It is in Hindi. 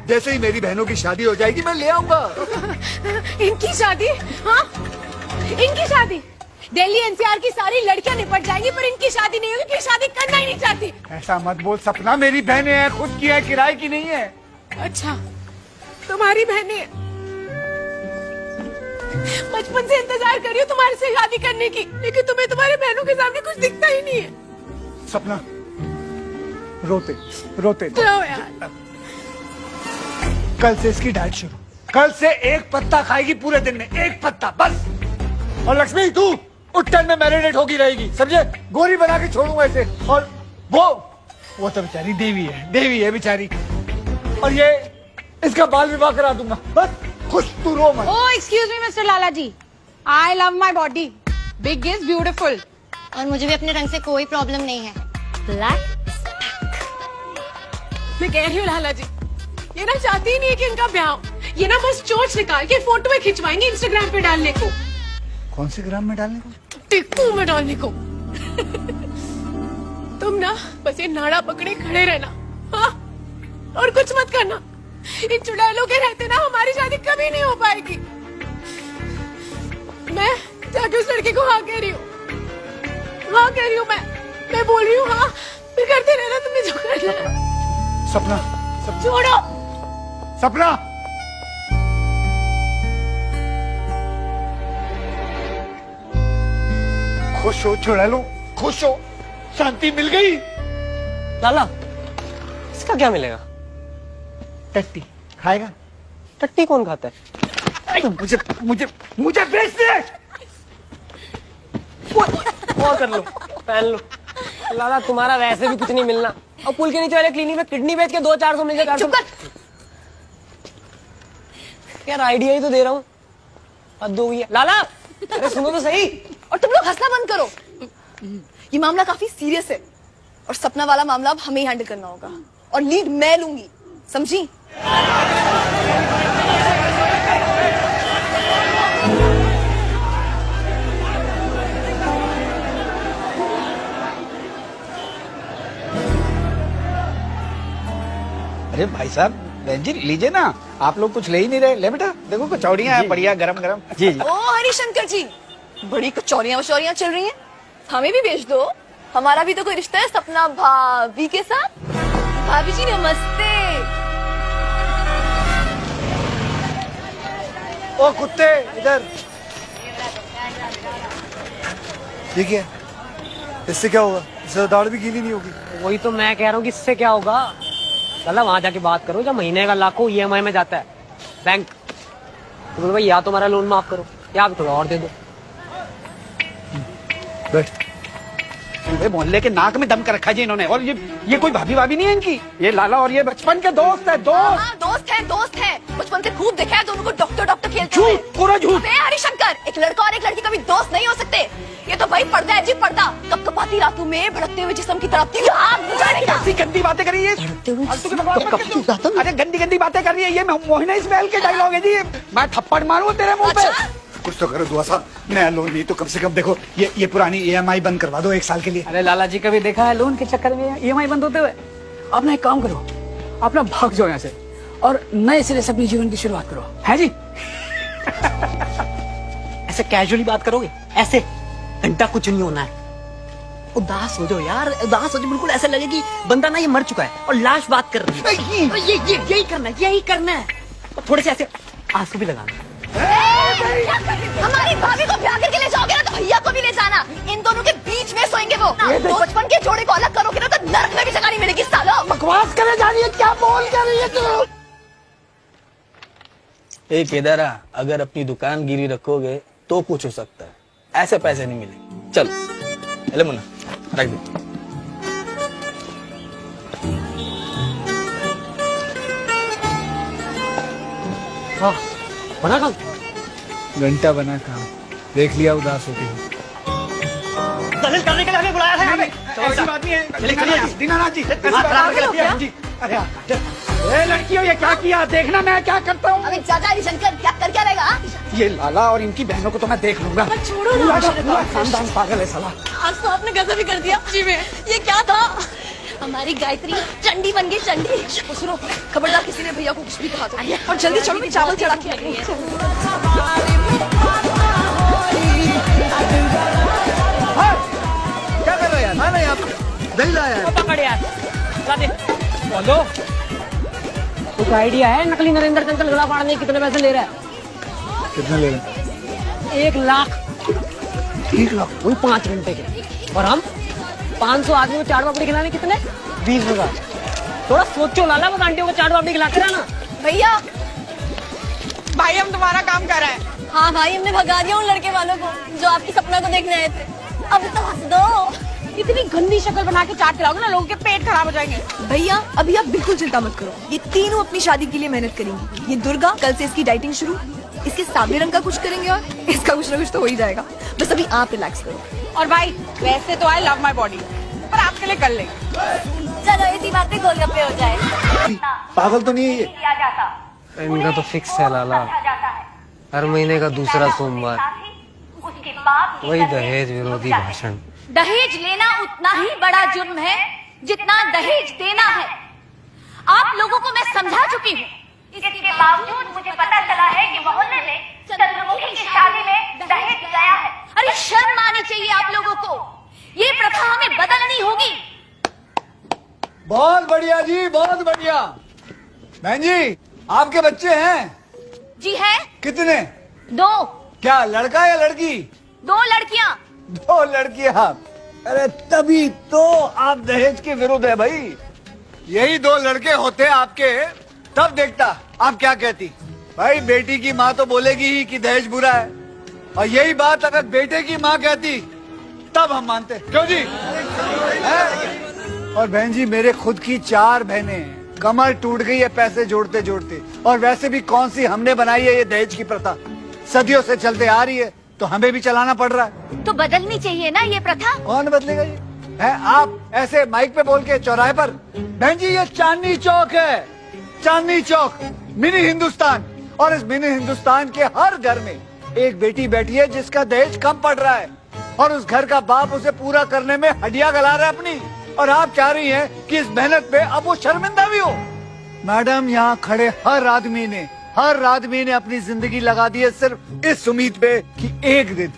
जैसे ही मेरी बहनों की शादी हो जाएगी मैं ले आऊंगा। इनकी शादी? हाँ, इनकी शादी। दिल्ली एनसीआर की सारी लड़कियां निपट जाएंगी पर इनकी शादी नहीं होगी, क्योंकि शादी करना ही नहीं चाहती। ऐसा मत बोल सपना, मेरी बहनें हैं, खुद की है, किराए की नहीं है। अच्छा, तुम्हारी बहनें? बचपन से इंतजार कर रही हूँ तुम्हारे से शादी करने की, लेकिन तुम्हें तुम्हारे बहनों के सामने कुछ दिखता ही नहीं है। सपना रोते रोते चलो यार। कल से इसकी डाइट शुरू। कल से एक पत्ता खाएगी पूरे दिन में, एक पत्ता बस। और लक्ष्मी तू उट्टन में मैरिनेट होगी रहेगी, समझे? गोरी बना के छोड़ूंगा इसे। और वो तो बेचारी देवी है बेचारी। और ये इसका बाल विवाह करा दूंगा, बस खुश तू रो मत। Oh, excuse me, Mr. Lala ji. I love my body. Big is beautiful. और मुझे भी अपने रंग से कोई प्रॉब्लम नहीं है। Black? मैं कह रही हूँ लाला जी, ये ना चाहती ही नहीं है कि इनका ब्याह हो। ये ना बस चोंच निकाल के फोटो में खिंचवाएंगे इंस्टाग्राम पे डालने को। कौन से ग्राम में डालने को? टिक्कू में डालने को। तुम ना बस ये नाड़ा पकड़े खड़े रहना, हाँ? और कुछ मत करना। इन चुड़ैलों के रहते ना हमारी शादी कभी नहीं हो पाएगी। मैं जाके उस लड़के को हाँ कह रही हूँ, हाँ कह रही हूँ मैं बोल रही हूँ हाँ, फिर करते रहना तुमने जो करना है। सपना छोड़ो। सपना खुश हो चुड़ैलो, खुश हो, शांति मिल गई। लाला, इसका क्या मिलेगा? टट्टी खाएगा? टट्टी कौन खाता है? तो मुझे बेच दे। और कर लो, पहन लो। लाला तुम्हारा वैसे भी कुछ नहीं मिलना, और पुल के नीचे वाले क्लिनिक में किडनी बेच के 200-400 मिल जाए। चुप कर। यार आइडिया ही तो दे रहा हूँ, हद हो गई है। लाला अरे सुनो तो सही। और तुम लोग हंसना बंद करो। ये मामला काफी सीरियस है और सपना वाला मामला अब हमें ही हैंडल करना होगा, और लीड मैं लूंगी, समझी? अरे भाई साहब, बहन जी लीजिए ना, आप लोग कुछ ले ही नहीं रहे। ले बेटा, देखो कचौड़ियाँ हैं बढ़िया गरम गरम। जी जी। ओ हरिशंकर जी, बड़ी कचौरियां वचौरियां चल रही हैं, हमें भी भेज दो। हमारा भी तो कोई रिश्ता है सपना भाभी के साथ। भाभी जी नमस्ते। ओ कुत्ते इधर। ये क्या है? इससे क्या होगा? इससे दाढ़ भी गीली नहीं होगी। वही तो मैं कह रहा हूँ कि इससे क्या होगा। लाला वहां जाके बात करो, जब महीने का लाखों EMI में जाता है बैंक, तो बोलो भाई या तो हमारा लोन माफ करो या थोड़ा और दे दो। बैठ। अरे मोहल्ले के नाक में दम कर रखा जी इन्होंने। और ये कोई भाभी भाभी नहीं है इनकी, ये लाला और ये बचपन के दोस्त है। हाँ, दोस्त है। बचपन से खूब देखा है दोनों को डॉक्टर खेलते हुए। झूठ, पूरा झूठ। अबे हरिशंकर, एक लड़का और एक लड़की कभी दोस्त नहीं हो सकते। ये तो भाई पर्दा है जी, पर्दा। कपकपाती रातों में भड़कते हुए जिस्म की तरफ आग बुझाने का। कैसी गंदी बातें कर रही है। अरे गंदी गंदी बातें कर रही है ये। मोहिना इस्माइल के डायलॉग है जी। मैं थप्पड़ मारूं तेरे मुंह पे। कुछ तो करो दुआ साहब, नया लोन नहीं तो कम से कम देखो ये पुरानी EMI बंद करवा दो 1 साल के लिए। अरे लाला जी कभी देखा है लोन के चक्कर में EMI बंद होते हुए? आप ना एक काम करो, आप ना भाग जाओ यहाँ से और नए सिरे से अपने जीवन की शुरुआत करो, है जी? ऐसे कैजुअली बात करोगे, ऐसे घंटा कुछ नहीं होना है। उदास हो जाओ यार, उदास हो जाओ, बिल्कुल ऐसा लगे कि बंदा ना ये मर चुका है और लाश बात कर रही है। यही करना है। और थोड़े से ऐसे आंसू भी लगाना। हमारी भाभी को ब्याह करके ले जाओगे ना तो भैया को भी ले जाना। इन दोनों के बीच में सोएंगे वो। बचपन के जोड़े को अलग करोगे ना तो नर्क में भी जगह नहीं मिलेगी सालो। बकवास करे जा रही है, क्या बोल कर रही है तू? ए केदारा, अगर अपनी दुकान गिरी रखोगे तो कुछ हो सकता है, ऐसे पैसे नहीं मिलेंगे। चल ले मुन्ना, रख दे। हाँ बना काम, घंटा बना काम। देख लिया उदास होती हूँ। दलील करने के लिए हमें बुलाया था यहाँ पे। ऐसी बात नहीं है दीनानाथ जी। अरे लड़कियों ये क्या किया, देखना मैं क्या करता हूँ। अबे चाचा हरिशंकर क्या कर क्या रहेगा? ये लाला और इनकी बहनों को तो मैं देख लूंगा। छोड़ो ना। पूरा खानदान पागल है साला। आज तो आपने गजब ही कर दिया जी में। ये क्या था? हमारी गायत्री चंडी बन गई चंडी। सुनो, खबरदार किसी ने भैया को कुछ भी कहा तो। और जल्दी चलो, मैं चावल चढ़ा के लग रही है। क्या कर रहे हो यार? ना यहाँ दही लाया है। पकड़ यार, ला दे। बोलो, कुछ आइडिया है नकली नरेंद्र चंचल गला फाड़ने के कितने पैसे ले रहा है? कितने ले रहे? 1 लाख। 1 लाख? वही 5 घंटे के। और हम 500 आदमी को चाट पापड़ी खिलाने कितने? 20,000। थोड़ा सोचो लाला, बस आंटियों को चाट पापड़ी खिलाते रहना। भैया, भाई हम तुम्हारा काम कर रहे हैं। हाँ भाई, हमने भगा दिया उन लड़के वालों को जो आपकी सपना को देखने आए थे। अब तो हंस दो। इतनी गंदी शक्ल बना के चाट खिलाओगे ना, लोगों के पेट खराब हो जाएंगे। भैया अभी आप बिल्कुल चिंता मत करो, ये तीनों अपनी शादी के लिए मेहनत करेंगी। ये दुर्गा, कल से इसकी डाइटिंग शुरू, इसके सावले रंग का कुछ करेंगे और इसका कुछ ना कुछ तो हो ही जाएगा। बस अभी आप रिलैक्स करो। और भाई वैसे तो आई लव माई बॉडी, पर आपके लिए कर लेंगे। चलो इसी बात पे गोलगप्पे हो जाए। पागल तो नहीं है ये? इनका तो फिक्स है लाला, हर महीने का दूसरा सोमवार वही दहेज विरोधी भाषण। दहेज लेना उतना ही बड़ा जुर्म है जितना दहेज देना है। आप लोगों को मैं समझा चुकी हूँ। इसके बावजूद मुझे पता चला है कि मोहल्ले में चंद्रमुखी की शादी में दहेज गया है। अरे शर्म आनी चाहिए आप लोगों को। ये प्रथा हमें बदलनी होगी। बहुत बढ़िया जी, बहुत बढ़िया। बहन जी, आपके बच्चे हैं? जी है। कितने? 2। क्या लड़का या लड़की? 2 लड़कियां। 2 लड़कियां? अरे तभी तो आप दहेज के विरुद्ध है भाई। यही 2 लड़के होते आपके, तब देखता आप क्या कहती। भाई बेटी की माँ तो बोलेगी ही कि दहेज बुरा है, और यही बात अगर बेटे की माँ कहती तब हम मानते। क्यों जी? और बहन जी, मेरे खुद की 4 बहनें हैं। कमर टूट गई है पैसे जोड़ते जोड़ते। और वैसे भी कौन सी हमने बनाई है ये दहेज की प्रथा? सदियों से चलते आ रही है, तो हमें भी चलाना पड़ रहा है। तो बदलनी चाहिए ना ये प्रथा। कौन बदलेगा ये? है आप ऐसे माइक पे बोल के चौराहे पर? बहन जी, ये चांदनी चौक है, चांदनी चौक, मिनी हिंदुस्तान। और इस मिनी हिंदुस्तान के हर घर में एक बेटी बैठी है जिसका दहेज कम पड़ रहा है, और उस घर का बाप उसे पूरा करने में हड्डियां गला रहा है अपनी। और आप चाह रही हैं कि इस मेहनत पे अब वो शर्मिंदा भी हो। मैडम, यहाँ खड़े हर आदमी ने अपनी जिंदगी लगा दी है सिर्फ इस उम्मीद पे कि एक दिन